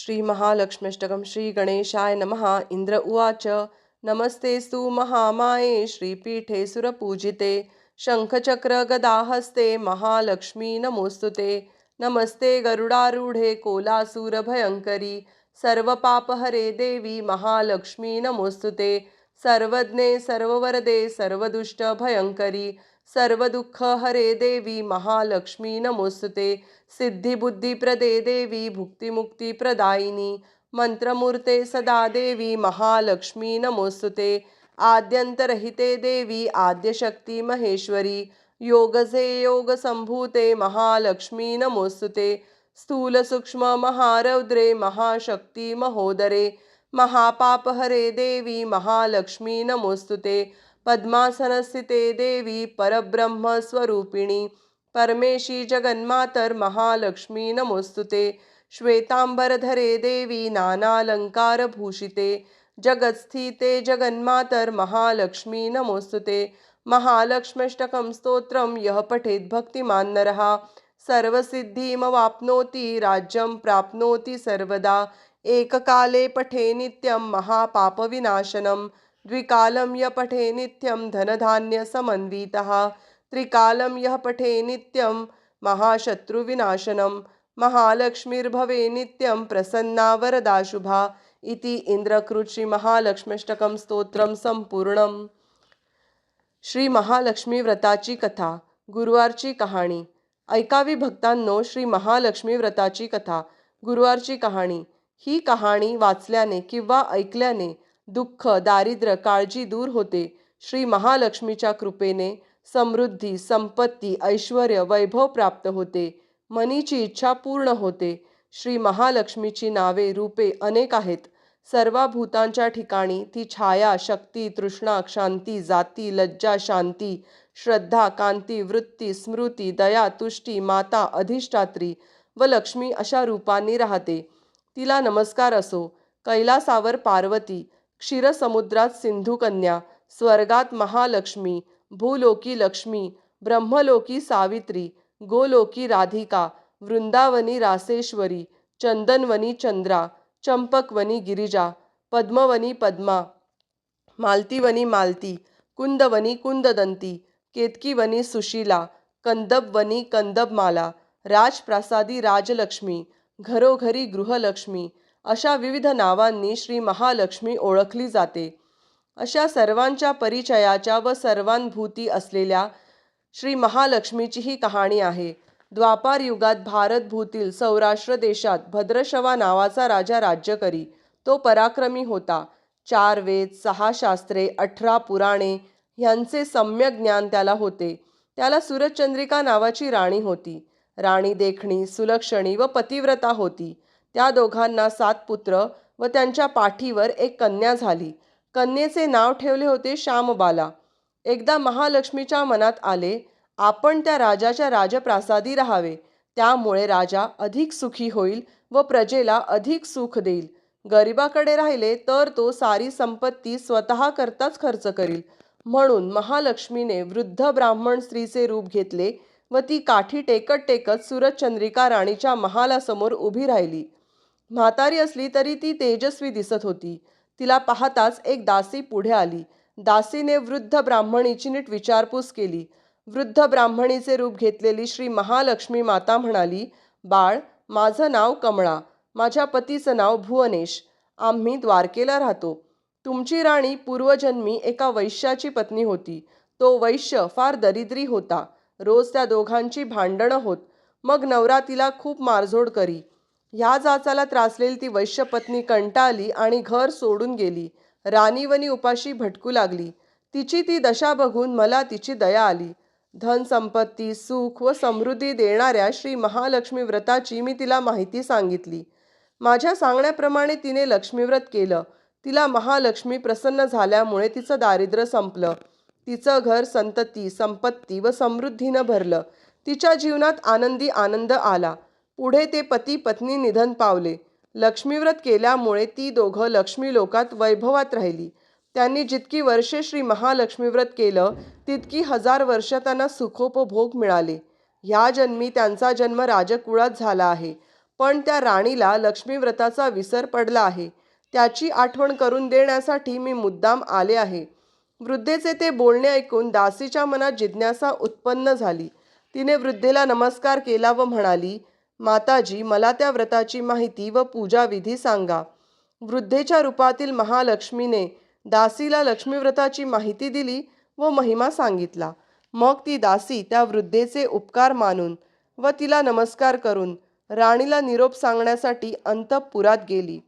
श्रीमहालक्ष्म्यष्टकं श्रीगणेशाय नमः। इंद्र उवाच नमस्तेस्तु महामाये श्रीपीठे सुरपूजिते शङ्खचक्रगदाहस्ते महालक्ष्मी नमोस्तुते। नमस्ते गरुडारूढे कोलासुरभयङ्करी सर्वपापहरे देवी महालक्ष्मी नमोस्तुते। सर्वज्ञे सर्ववरदे सर्वदुष्टभयङ्करी सर्वदुःखहरे देवी महालक्ष्मी नमोस्तुते। सिद्धिबुद्धिप्रदे देवी भुक्तिमुक्तिप्रदायिनी मंत्रमूर्ते सदा देवी महालक्ष्मी नमोस्तुते। आद्यंतरहिते देवी आद्यशक्ती महेश्वरी योगजे योगसंभूते महालक्ष्मी नमोस्तुते। स्थूल सूक्ष्म महारौद्रे महाशक्ती महोदरे महापापहरे देवी महालक्ष्मी नमोस्तुते। पद्मासनस्थिते देवी परब्रह्म स्वरूपिणी परमेशी जगन्मातर महालक्ष्मी नमोस्तुते। श्वेतांबरधरे देवी नानालंकारभूषिते जगत्स्थिते जगन्मातर महालक्ष्मी नमोस्तुते। महालक्ष्म्यष्टकं स्तोत्रं यः पठेत् भक्तिमान् नरः सर्वसिद्धिमवाप्नोति राज्यं प्राप्नोति सर्वदा। एककाले पठे नित्यं महापापविनाशनं द्विकालं यः पठे नित्यं धनधान्यसमन्वितः त्रिकालं यः पठे नित्यं महाशत्रुविनाशनं महालक्ष्मीर्भवे नित्यं प्रसन्ना वरदा शुभा। इति इंद्रकृत श्री महालक्ष्म्यष्टकं स्तोत्रम संपूर्णम। श्री महालक्ष्मी व्रताची कथा। गुरुवारची कहाणी। ऐकावी भक्तांनो श्री महालक्ष्मी व्रताची कथा। गुरुवारची कहाणी। ही कहाणी वाचल्याने किंवा ऐकल्याने दुःख दारिद्र्य काळजी दूर होते। श्री महालक्ष्मीच्या कृपेने समृद्धी संपत्ती ऐश्वर्य वैभव प्राप्त होते। मनीची इच्छा पूर्ण होते। श्री महालक्ष्मीची नावे रूपे अनेक आहेत। सर्व भूतांच्या ठिकाणी ती छाया शक्ती तृष्णा शांती जाती लज्जा शांती श्रद्धा कांती वृत्ती स्मृती दया तुष्टी माता अधिष्ठात्री व लक्ष्मी अशा रूपांनी राहते। तिला नमस्कार असो। कैलासावर पार्वती क्षीरसमुद्रात सिंधुकन्या स्वर्गात महालक्ष्मी भूलोकी लक्ष्मी ब्रह्मलोकी सावित्री गोलोकी राधिका वृंदावनी रासेश्वरी चंदनवनी चंद्रा चंपकवनी गिरिजा पद्मवनी पद्मा मालतीवनी मालती कुंदवनी कुंददंती केतकीवनी सुशीला कंदबवनी कंदबमाला राजप्रासादी राजलक्ष्मी घरोघरी गृहलक्ष्मी अशा विविध नावांनी श्री महालक्ष्मी ओळखली जाते। अशा सर्वांच्या परिचयाच्या व सर्वांभूती असलेल्या श्री महालक्ष्मीची ही कहाणी आहे। द्वापार युगात भारतभूतील सौराष्ट्र देशात भद्रशवा नावाचा राजा राज्य करी। तो पराक्रमी होता। 4 वेद 6 शास्त्रे 18 पुराणे ह्यांचे सम्यक ज्ञान त्याला होते। त्याला सूरजचंद्रिका नावाची राणी होती। राणी देखणी सुलक्षणी व पतिव्रता होती। त्या दोघांना 7 पुत्र व त्यांच्या पाठीवर एक कन्या झाली। कन्येचे नाव ठेवले होते श्यामबाला। एकदा महालक्ष्मीच्या मनात आले आपण त्या राजाच्या राजप्रासादी राहावे। त्यामुळे राजा अधिक सुखी होईल व प्रजेला अधिक सुख देईल। गरिबाकडे राहिले तर तो सारी संपत्ती स्वतः करताच खर्च करील। म्हणून महालक्ष्मीने वृद्ध ब्राह्मण स्त्रीचे रूप घेतले व ती काठी टेकत टेकत सूरजचंद्रिका राणीच्या महालासमोर उभी राहिली। म्हातारी असली तरी ती तेजस्वी दिसत होती। तिला पाहताच एक दासी पुढे आली। दासीने वृद्ध ब्राह्मणीची नीट विचारपूस केली। वृद्ध ब्राह्मणीचे रूप घेतलेली श्री महालक्ष्मी माता म्हणाली, बाळ माझं नाव कमळा, माझ्या पतीचं नाव भुवनेश, आम्ही द्वारकेला राहतो। तुमची राणी पूर्वजन्मी एका वैश्याची पत्नी होती। तो वैश्य फार दरिद्री होता। रोज त्या दोघांची भांडणं होत। मग नवरा तिला खूप मारझोड करी। ह्या जाचाला त्रासलेली ती वैश्यपत्नी कंटाळली आणि घर सोडून गेली। राणीवनी उपाशी भटकू लागली। तिची ती दशा बघून मला तिची दया आली। धन संपत्ती सुख व समृद्धी देणाऱ्या श्री महालक्ष्मी व्रताची मी तिला माहिती सांगितली। माझ्या सांगण्याप्रमाणे तिने लक्ष्मीव्रत केलं। तिला महालक्ष्मी प्रसन्न झाल्यामुळे तिचं दारिद्र्य संपलं। तिचं घर संतती संपत्ती व समृद्धीनं भरलं। तिच्या जीवनात आनंदी आनंद आला। पुढे ते पती पत्नी निधन पावले। लक्ष्मीव्रत केल्यामुळे ती दोघं लक्ष्मी लोकात वैभवात राहिली। त्यांनी जितकी वर्षे श्री महालक्ष्मी व्रत केलं तितकी 1000 वर्ष त्यांना सुखोपभोग मिळाले। ह्या जन्मी त्यांचा जन्म राजकुळात झाला आहे। पण त्या राणीला लक्ष्मीव्रताचा विसर पडला आहे. त्याची आठवण करून देण्यासाठी मी मुद्दाम आले आहे. वृद्धेचे ते बोलणे ऐकून दासीच्या मनात जिज्ञासा उत्पन्न झाली. तिने वृद्धेला नमस्कार केला व म्हणाली, माताजी, मला त्या व्रताची माहिती व पूजाविधी सांगा. वृद्धेच्या रूपातील महालक्ष्मीने दासीला लक्ष्मीव्रताची माहिती दिली व महिमा सांगितला. मग ती दासी त्या वृद्धेचे उपकार मानून व तिला नमस्कार करून राणीला निरोप सांगण्यासाठी अंतःपुरात गेली.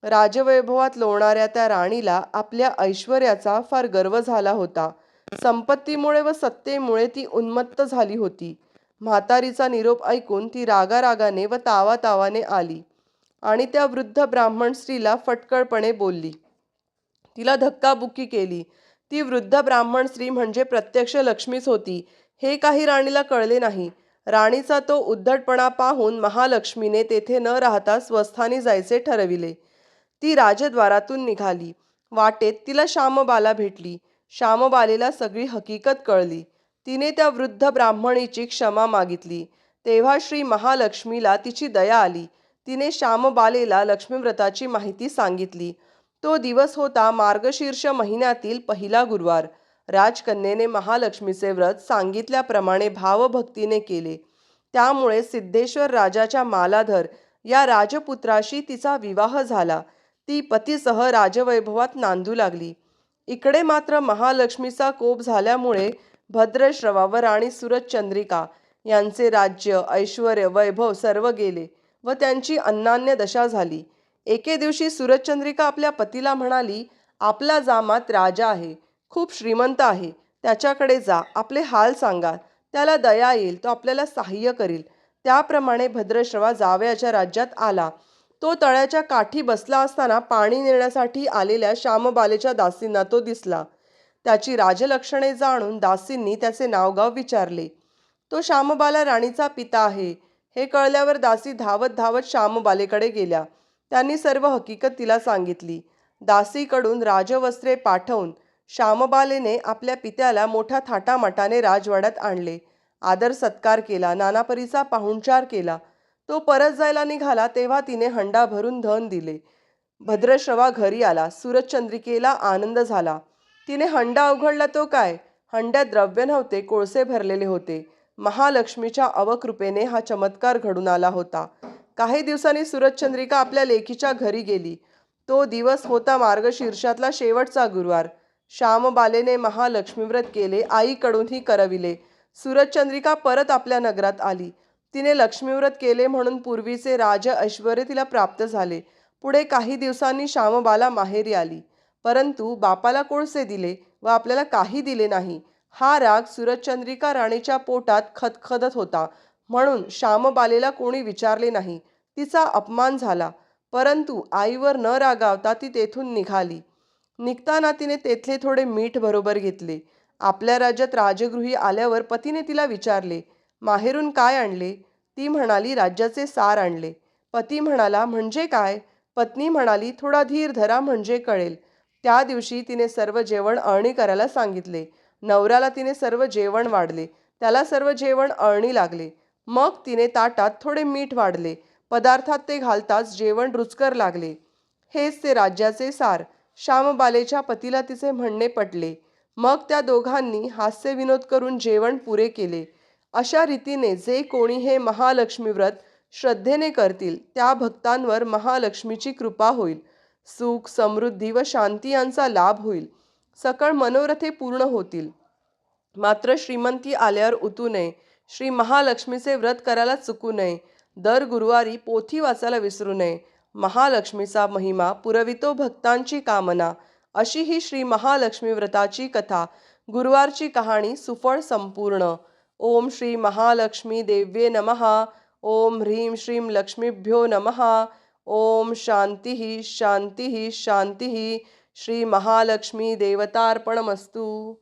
राजवैभवात लोळणाऱ्या त्या राणीला आपल्या ऐश्वर्याचा फार गर्व झाला होता. संपत्तीमुळे व सत्तेमुळे ती उन्मत्त झाली होती. म्हातारीचा निरोप ऐकून ती रागारागाने व तावातावाने आली आणि त्या वृद्ध ब्राह्मण स्त्रीला फटकळपणे बोलली. तिला धक्काबुक्की केली. ती वृद्ध ब्राह्मण स्त्री म्हणजे प्रत्यक्ष लक्ष्मीच होती हे काही राणीला कळले नाही. राणीचा तो उद्धटपणा पाहून महालक्ष्मीने तेथे न राहता स्वस्थानी जायचे ठरविले. ती राजद्वारातून निघाली. वाटेत तिला श्यामबाला भेटली. श्यामबालेला सगळी हकीकत कळली. तिने त्या वृद्ध ब्राह्मणीची क्षमा मागितली. तेव्हा श्री महालक्ष्मीला तिची दया आली. तिने श्यामबालेला लक्ष्मीव्रताची माहिती सांगितली. तो दिवस होता मार्गशीर्ष महिन्यातील पहिला गुरुवार. राजकन्येने महालक्ष्मीचे व्रत सांगितल्याप्रमाणे भावभक्तीने केले. त्यामुळे सिद्धेश्वर राजाच्या मालाधर या राजपुत्राशी तिचा विवाह झाला. ती पतीसह राजवैभवात नांदू लागली. इकडे मात्र महालक्ष्मीचा कोप झाल्यामुळे भद्रश्रवा व राणी सुरचंद्रिका यांचे राज्य, ऐश्वर्य, वैभव सर्व गेले व त्यांची अन्नान्य दशा झाली. एके दिवशी सुरचंद्रिका आपल्या पतीला म्हणाली, आपला जामात राजा आहे, खूप श्रीमंत आहे. त्याच्याकडे जा, आपले हाल सांगा, त्याला दया येईल, तो आपल्याला सहाय्य करील. त्याप्रमाणे भद्रश्रवा जावयाच्या राज्यात आला. तो तळ्याच्या काठी बसला असताना पाणी नेण्यासाठी आलेल्या श्यामबालेच्या दासींना तो दिसला. त्याची राजलक्षणे जाणून दासींनी त्याचे नावगाव विचारले. तो श्यामबाला राणीचा पिता आहे हे कळल्यावर दासी धावत धावत श्यामबालेकडे गेल्या. त्यांनी सर्व हकीकत तिला सांगितली. दासीकडून राजवस्त्रे पाठवून श्यामबालेने आपल्या पित्याला मोठ्या थाटामाटाने राजवाड्यात आणले. आदर सत्कार केला, नानापरीचा पाहुणचार केला. तो परत जायला निघाला तेव्हा तिने हंडा भरून धन दिले. भद्रश्रवा घरी आला. सुरचंद्रिकेला आनंद झाला. तिने हंडा उघडला तो काय, हंड्यात द्रव्य नव्हते, कोळसे भरलेले होते. महालक्ष्मीच्या अवकृपेने हा चमत्कार घडून आला होता. काही दिवसांनी सुरचंद्रिका आपल्या लेकीच्या घरी गेली. तो दिवस होता मार्गशीर्षातला शेवटचा गुरुवार. श्यामबालेने महालक्ष्मी व्रत केले, आईकडूनही करविले. सुरचंद्रिका परत आपल्या नगरात आली. तिने लक्ष्मीव्रत केले म्हणून पूर्वीचे राज ऐश्वर्य तिला प्राप्त झाले. पुढे काही दिवसांनी श्यामबाला माहेरी आली. परंतु बापाला कोळसे दिले व आपल्याला काही दिले नाही. हा राग सुरचंद्रिका राणीच्या पोटात खदखदत होता. म्हणून श्यामबालेला कोणी विचारले नाही. तिचा अपमान झाला. परंतु आईवर न रागावता ती तेथून निघाली. निघताना तिने तेथले थोडे मीठ बरोबर घेतले. आपल्या राज्यात राजगृही आल्यावर पतीने तिला विचारले, माहेरून काय आणले? ती म्हणाली, राज्याचे सार आणले. पती म्हणाला, म्हणजे काय? पत्नी म्हणाली, थोडा धीर धरा म्हणजे कळेल. त्या दिवशी तिने सर्व जेवण अळणी करायला सांगितले. नवऱ्याला तिने सर्व जेवण वाढले. त्याला सर्व जेवण अळणी लागले. मग तिने ताटात थोडे मीठ वाढले. पदार्थात ते घालताच जेवण रुचकर लागले. हेच ते राज्याचे सार. श्यामबालेच्या पतीला तिचे म्हणणे पटले. मग त्या दोघांनी हास्यविनोद करून जेवण पुरे केले. अशा रीतीने जे कोणी हे महालक्ष्मी व्रत श्रद्धेने करतील त्या भक्तांवर महालक्ष्मीची कृपा होईल. सुख, समृद्धी व शांती यांचा लाभ होईल. सकळ मनोरथे पूर्ण होतील. मात्र श्रीमंती आल्यावर उतू नये. श्री महालक्ष्मीचे व्रत करायला चुकू नये. दर गुरुवारी पोथी वाचायला विसरू नये. महालक्ष्मीचा महिमा पुरवितो भक्तांची कामना. अशी ही श्री महालक्ष्मी व्रताची कथा. गुरुवारची कहाणी सुफळ संपूर्ण. ओम श्री महालक्ष्मी देव्ये नमः. ओम ह्रीं श्रीं लक्ष्मीभ्यो नमः. ओम शांती शांती शांती. श्री महालक्ष्मी देवतार्पणमस्तु.